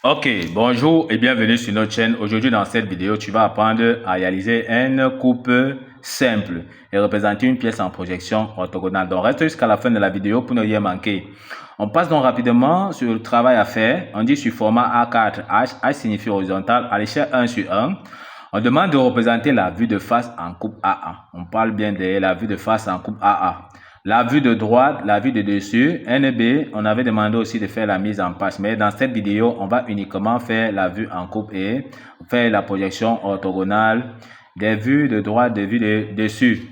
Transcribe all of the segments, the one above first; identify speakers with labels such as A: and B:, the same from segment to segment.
A: Ok, bonjour et bienvenue sur notre chaîne. Aujourd'hui dans cette vidéo, tu vas apprendre à réaliser une coupe simple et représenter une pièce en projection orthogonale. Donc reste jusqu'à la fin de la vidéo pour ne rien manquer. On passe donc rapidement sur le travail à faire. On dit sur format A4, H signifie horizontal à l'échelle 1 sur 1. On demande de représenter la vue de face en coupe AA. On parle bien de la vue de face en coupe AA. La vue de droite, la vue de dessus, NB, on avait demandé aussi de faire la mise en page. Mais dans cette vidéo, on va uniquement faire la vue en coupe et faire la projection orthogonale des vues de droite, des vues de dessus.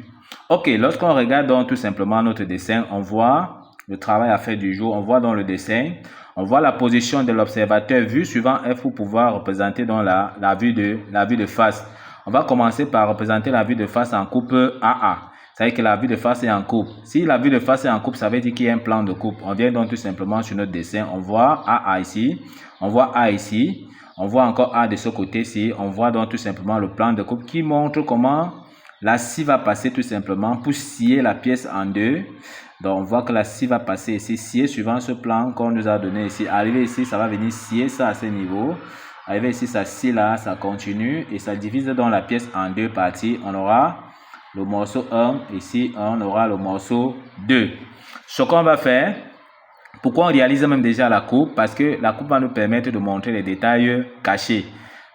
A: Ok, lorsqu'on regarde donc tout simplement notre dessin, on voit le travail à faire du jour. On voit dans le dessin, on voit la position de l'observateur vue suivant F pour pouvoir représenter dans la vue de face. On va commencer par représenter la vue de face en coupe AA. Ça veut dire que la vue de face est en coupe. Si la vue de face est en coupe, ça veut dire qu'il y a un plan de coupe. On vient donc tout simplement sur notre dessin. On voit AA ici. On voit A ici. On voit encore A de ce côté-ci. On voit donc tout simplement le plan de coupe qui montre comment la scie va passer tout simplement pour scier la pièce en deux. Donc, on voit que la scie va passer ici, scier suivant ce plan qu'on nous a donné ici. Arrivé ici, ça va venir scier ça à ce niveau. Arrivé ici, ça scie là, ça continue et ça divise dans la pièce en deux parties. On aura le morceau 1, ici on aura le morceau 2. Ce qu'on va faire, pourquoi on réalise même déjà la coupe? Parce que la coupe va nous permettre de montrer les détails cachés.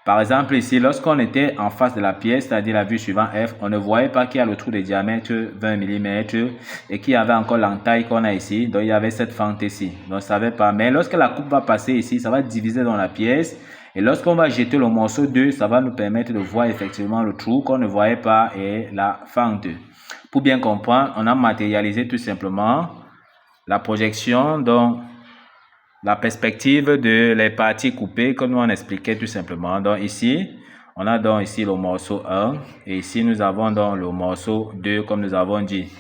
A: Par exemple ici, lorsqu'on était en face de la pièce, c'est-à-dire la vue suivante F, on ne voyait pas qu'il y a le trou de diamètre 20 mm et qu'il y avait encore l'entaille qu'on a ici. Donc il y avait cette fente ici. Donc on ne savait pas. Mais lorsque la coupe va passer ici, ça va diviser dans la pièce. Et lorsqu'on va jeter le morceau 2, ça va nous permettre de voir effectivement le trou qu'on ne voyait pas et la fente. Pour bien comprendre, on a matérialisé tout simplement la projection, donc la perspective de les parties coupées que nous on expliquait tout simplement. Donc ici, on a donc ici le morceau 1 et ici nous avons donc le morceau 2 comme nous avons dit.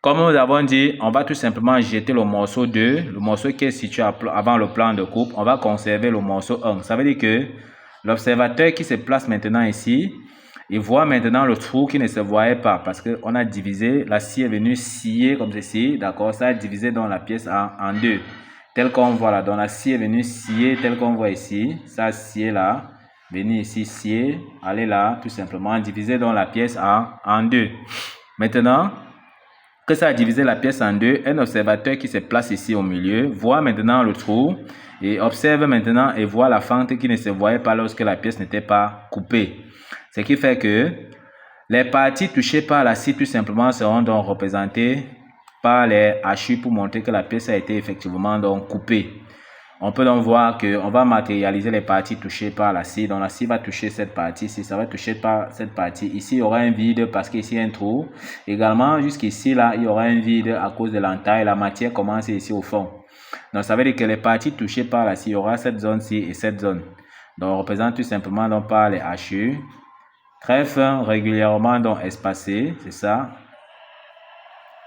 A: Comme nous avons dit, on va tout simplement jeter le morceau 2, le morceau qui est situé avant le plan de coupe. On va conserver le morceau 1. Ça veut dire que l'observateur qui se place maintenant ici, il voit maintenant le trou qui ne se voyait pas parce qu'on a divisé, la scie est venue scier comme ceci, d'accord? Ça a divisé dans la pièce en deux, tel qu'on voit là. Donc la scie est venue scier, tel qu'on voit ici. Ça a scié là, venir ici scier, aller là, tout simplement diviser dans la pièce en deux. Maintenant, que ça a divisé la pièce en deux, un observateur qui se place ici au milieu voit maintenant le trou et observe maintenant et voit la fente qui ne se voyait pas lorsque la pièce n'était pas coupée. Ce qui fait que les parties touchées par la scie tout simplement seront donc représentées par les hachures pour montrer que la pièce a été effectivement donc coupée. On peut donc voir qu'on va matérialiser les parties touchées par la scie. Donc la scie va toucher cette partie ici, ça va toucher par cette partie. Ici, il y aura un vide parce qu'ici, il y a un trou. Également, jusqu'ici, là, il y aura un vide à cause de l'entaille. La matière commence ici au fond. Donc ça veut dire que les parties touchées par la scie, il y aura cette zone-ci et cette zone. Donc on représente tout simplement donc par les hachures. Très fin, régulièrement donc espacées, c'est ça.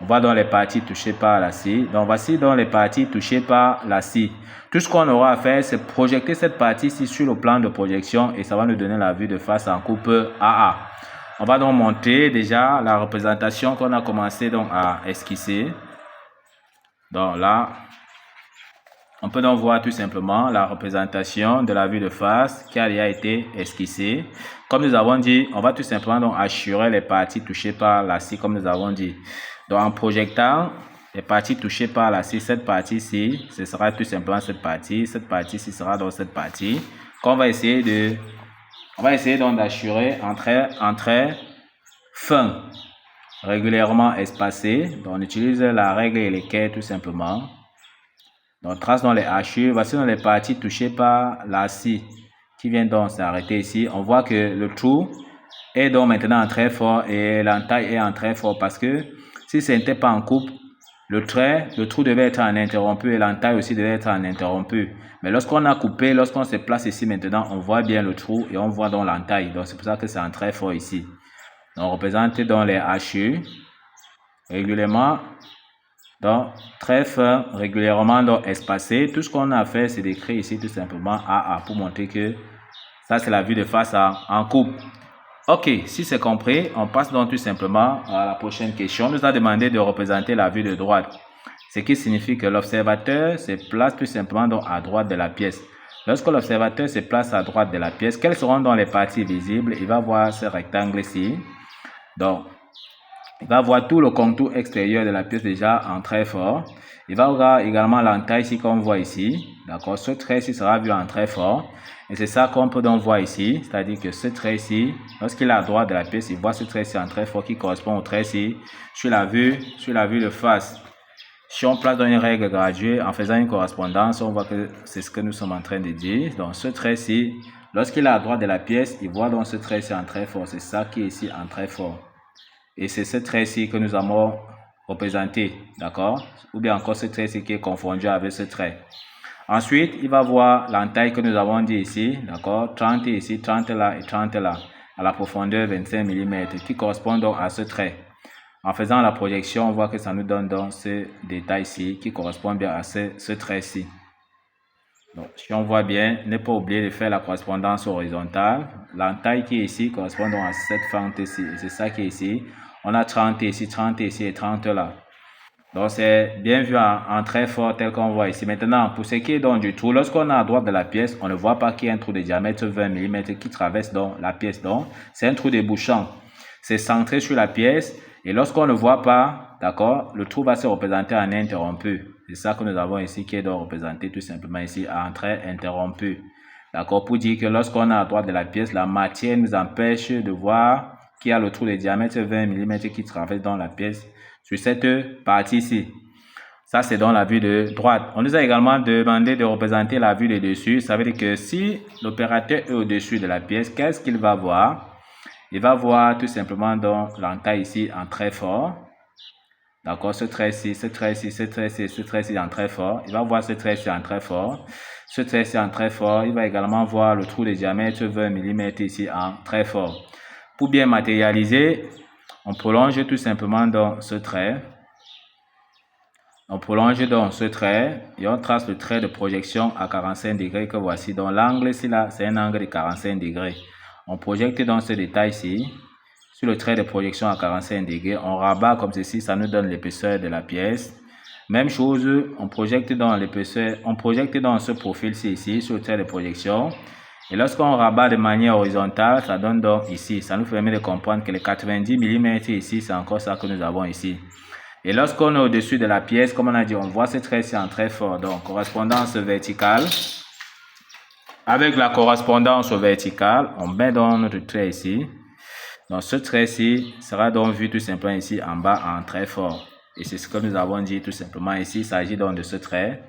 A: On voit dans les parties touchées par la scie. Donc voici dans les parties touchées par la scie. Tout ce qu'on aura à faire, c'est projeter cette partie-ci sur le plan de projection et ça va nous donner la vue de face en coupe AA. On va donc montrer déjà la représentation qu'on a commencé donc à esquisser. Donc là, on peut donc voir tout simplement la représentation de la vue de face qui a déjà été esquissée. Comme nous avons dit, on va tout simplement donc assurer les parties touchées par la scie comme nous avons dit. Donc en projectant les parties touchées par la scie, cette partie-ci, ce sera tout simplement cette partie-ci sera dans cette partie qu'on va essayer donc d'assurer en traits fins, régulièrement espacés. Donc on utilise la règle et l'équerre tout simplement. Donc trace dans les hachures, voici dans les parties touchées par la scie qui vient donc s'arrêter ici. On voit que le trou est donc maintenant en trait fort et l'entaille est en trait fort parce que si ce n'était pas en coupe, le trou devait être en interrompu et l'entaille aussi devait être en interrompu. Mais lorsqu'on a coupé, lorsqu'on se place ici maintenant, on voit bien le trou et on voit donc l'entaille. Donc c'est pour ça que c'est en trait fort ici. Donc on représente dans les hachures régulièrement. Donc, très fin, régulièrement donc espacé. Tout ce qu'on a fait, c'est d'écrire ici tout simplement AA pour montrer que ça, c'est la vue de face en coupe. Ok, si c'est compris, on passe donc tout simplement à la prochaine question. On nous a demandé de représenter la vue de droite. Ce qui signifie que l'observateur se place tout simplement donc à droite de la pièce. Lorsque l'observateur se place à droite de la pièce, quelles seront donc les parties visibles? Il va voir ce rectangle ici. Donc, il va voir tout le contour extérieur de la pièce déjà en très fort. Il va voir également l'entaille ici qu'on voit ici. D'accord, ce trait ici sera vu en très fort. Et c'est ça qu'on peut donc voir ici. C'est-à-dire que ce trait ici, lorsqu'il est à droite de la pièce, il voit ce trait ici en très fort qui correspond au trait ici sur la vue de face. Si on place dans une règle graduée en faisant une correspondance, on voit que c'est ce que nous sommes en train de dire. Donc ce trait-ci, lorsqu'il est à droite de la pièce, il voit donc ce trait-ci en très fort. C'est ça qui est ici en très fort. Et c'est ce trait-ci que nous avons représenté, d'accord? Ou bien encore ce trait-ci qui est confondu avec ce trait. Ensuite, il va voir l'entaille que nous avons dit ici, d'accord? 30 ici, 30 là et 30 là, à la profondeur 25 mm, qui correspond donc à ce trait. En faisant la projection, on voit que ça nous donne donc ce détail-ci qui correspond bien à ce trait-ci. Donc, si on voit bien, ne pas oublier de faire la correspondance horizontale. L'entaille qui est ici correspond donc à cette fente ici. C'est ça qui est ici. On a 30 ici, 30 ici et 30 là. Donc, c'est bien vu en très fort tel qu'on voit ici. Maintenant, pour ce qui est donc du trou, lorsqu'on est à droite de la pièce, on ne voit pas qu'il y a un trou de diamètre 20 mm qui traverse donc la pièce. Donc, c'est un trou débouchant. C'est centré sur la pièce. Et lorsqu'on ne voit pas, d'accord, le trou va se représenter en interrompu. C'est ça que nous avons ici qui est donc représenté tout simplement ici en trait interrompu. D'accord, pour dire que lorsqu'on est à droite de la pièce, la matière nous empêche de voir qu'il y a le trou de diamètre 20 mm qui traverse dans la pièce sur cette partie ici. Ça, c'est dans la vue de droite. On nous a également demandé de représenter la vue de dessus. Ça veut dire que si l'opérateur est au-dessus de la pièce, qu'est-ce qu'il va voir? Il va voir tout simplement donc l'entaille ici en très fort. D'accord, ce trait-ci, ce trait-ci, ce trait-ci, ce trait-ci en très fort. Il va voir ce trait-ci en très fort. Ce trait-ci en très fort. Il va également voir le trou de diamètre 20 mm ici en très fort. Pour bien matérialiser, on prolonge tout simplement donc ce trait. On prolonge donc ce trait et on trace le trait de projection à 45 degrés que voici. Donc l'angle ici là, c'est un angle de 45 degrés. On projette dans ce détail-ci, sur le trait de projection à 45 degrés, on rabat comme ceci, ça nous donne l'épaisseur de la pièce. Même chose, on projette dans l'épaisseur, on projette dans ce profil-ci ici, sur le trait de projection. Et lorsqu'on rabat de manière horizontale, ça donne donc ici, ça nous permet de comprendre que les 90 mm ici, c'est encore ça que nous avons ici. Et lorsqu'on est au-dessus de la pièce, comme on a dit, on voit ce trait-ci en très fort, donc correspondance verticale. Avec la correspondance verticale, on met donc notre trait ici. Donc ce trait-ci sera donc vu tout simplement ici en bas en très fort. Et c'est ce que nous avons dit tout simplement ici. Il s'agit donc de ce trait.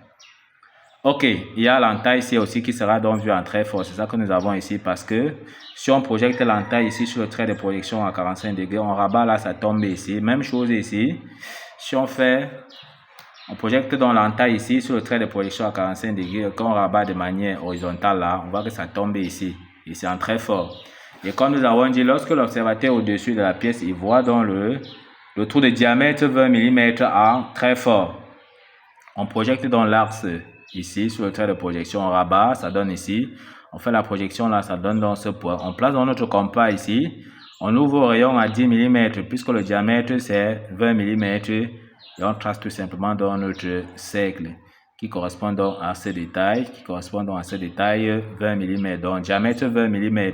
A: Ok, il y a l'entaille ici aussi qui sera donc vu en très fort. C'est ça que nous avons ici parce que si on projette l'entaille ici sur le trait de projection à 45 degrés, on rabat là, ça tombe ici. Même chose ici. Si on projette dans l'entaille ici sur le trait de projection à 45 degrés, quand on rabat de manière horizontale là, on voit que ça tombe ici. Et c'est en très fort. Et comme nous avons dit, lorsque l'observateur est au-dessus de la pièce, il voit donc le trou de diamètre 20 mm en très fort. On projette dans l'axe ici sur le trait de projection, on rabat, ça donne ici. On fait la projection là, ça donne dans ce point. On place dans notre compas ici. On ouvre le rayon à 10 mm puisque le diamètre c'est 20 mm. Et on trace tout simplement dans notre cercle qui correspond donc à ce détail, 20 mm, donc diamètre 20 mm.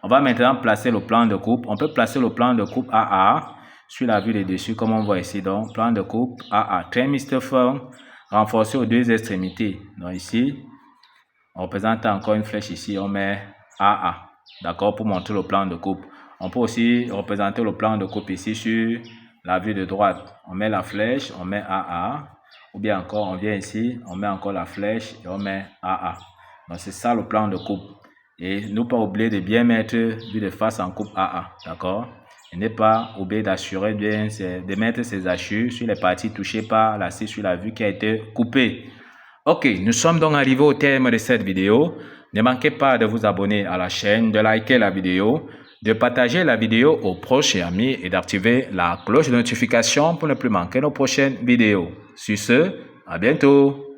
A: On va maintenant placer le plan de coupe. On peut placer le plan de coupe AA sur la vue de dessus comme on voit ici. Donc plan de coupe AA, trim firm, renforcé aux deux extrémités. Donc ici, on représente encore une flèche ici, on met AA, d'accord, pour montrer le plan de coupe. On peut aussi représenter le plan de coupe ici sur la vue de droite. On met la flèche, on met AA, ou bien encore on vient ici, on met encore la flèche et on met AA. Donc c'est ça le plan de coupe. Et ne pas oublier de bien mettre vue de face en coupe AA, d'accord? Et ne pas oublier d'assurer bien, de mettre ses hachures sur les parties touchées par la scie sur la vue qui a été coupée. Ok, nous sommes donc arrivés au terme de cette vidéo. Ne manquez pas de vous abonner à la chaîne, de liker la vidéo, de partager la vidéo aux proches et amis et d'activer la cloche de notification pour ne plus manquer nos prochaines vidéos. Sur ce, à bientôt.